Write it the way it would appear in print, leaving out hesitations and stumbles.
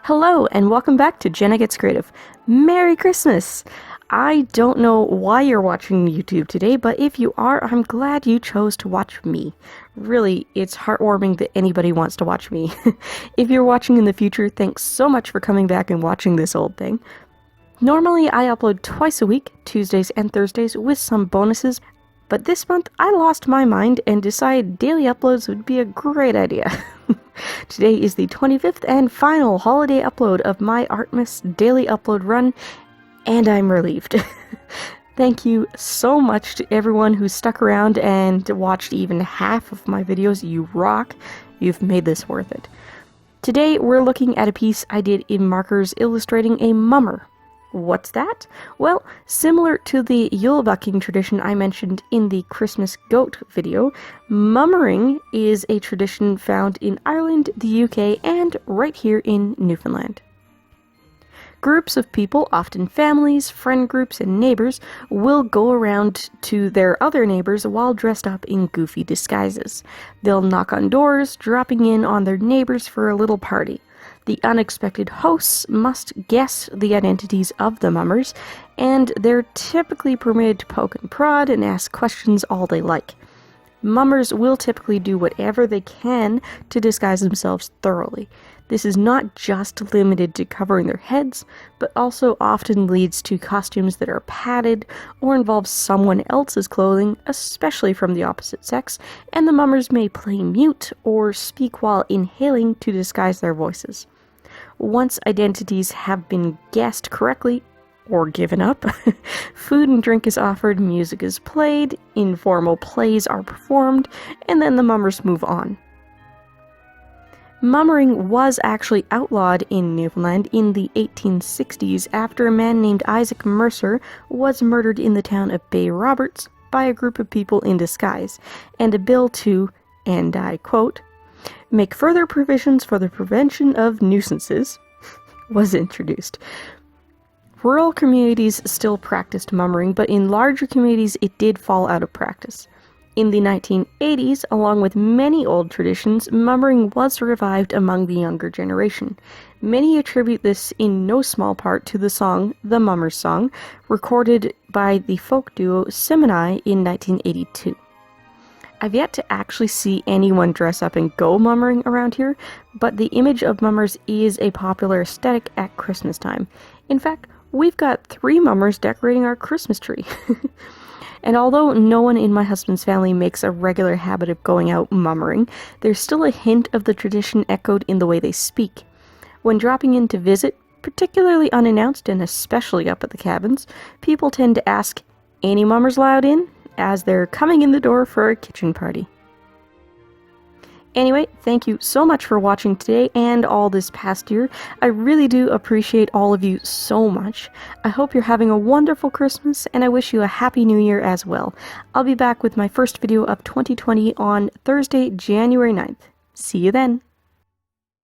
Hello, and welcome back to Jenna Gets Creative. Merry Christmas! I don't know why you're watching YouTube today, but if you are, I'm glad you chose to watch me. Really, it's heartwarming that anybody wants to watch me. If you're watching in the future, thanks so much for coming back and watching this old thing. Normally, I upload twice a week, Tuesdays and Thursdays, with some bonuses, but this month I lost my mind and decided daily uploads would be a great idea. Today is the 25th and final holiday upload of my Artmas daily upload run, and I'm relieved. Thank you so much to everyone who stuck around and watched even half of my videos. You rock. You've made this worth it. Today we're looking at a piece I did in markers illustrating a mummer. What's that? Well, similar to the Yule bucking tradition I mentioned in the Christmas goat video, mummering is a tradition found in Ireland, the UK, and right here in Newfoundland. Groups of people, often families, friend groups, and neighbors, will go around to their other neighbors while dressed up in goofy disguises. They'll knock on doors, dropping in on their neighbors for a little party. The unexpected hosts must guess the identities of the mummers, and they're typically permitted to poke and prod and ask questions all they like. Mummers will typically do whatever they can to disguise themselves thoroughly. This is not just limited to covering their heads, but also often leads to costumes that are padded or involve someone else's clothing, especially from the opposite sex, and the mummers may play mute or speak while inhaling to disguise their voices. Once identities have been guessed correctly, or given up, food and drink is offered, music is played, informal plays are performed, and then the mummers move on. Mummering was actually outlawed in Newfoundland in the 1860s after a man named Isaac Mercer was murdered in the town of Bay Roberts by a group of people in disguise, and a bill to, and I quote, "make further provisions for the prevention of nuisances," was introduced. Rural communities still practiced mummering, but in larger communities it did fall out of practice. In the 1980s, along with many old traditions, mummering was revived among the younger generation. Many attribute this in no small part to the song, The Mummer's Song, recorded by the folk duo Simoni in 1982. I've yet to actually see anyone dress up and go mummering around here, but the image of mummers is a popular aesthetic at Christmas time. In fact, we've got 3 mummers decorating our Christmas tree. And although no one in my husband's family makes a regular habit of going out mummering, there's still a hint of the tradition echoed in the way they speak. When dropping in to visit, particularly unannounced and especially up at the cabins, people tend to ask, "Any mummers allowed in?" as they're coming in the door for a kitchen party. Anyway, thank you so much for watching today and all this past year. I really do appreciate all of you so much. I hope you're having a wonderful Christmas, and I wish you a happy new year as well. I'll be back with my first video of 2020 on Thursday, January 9th. See you then!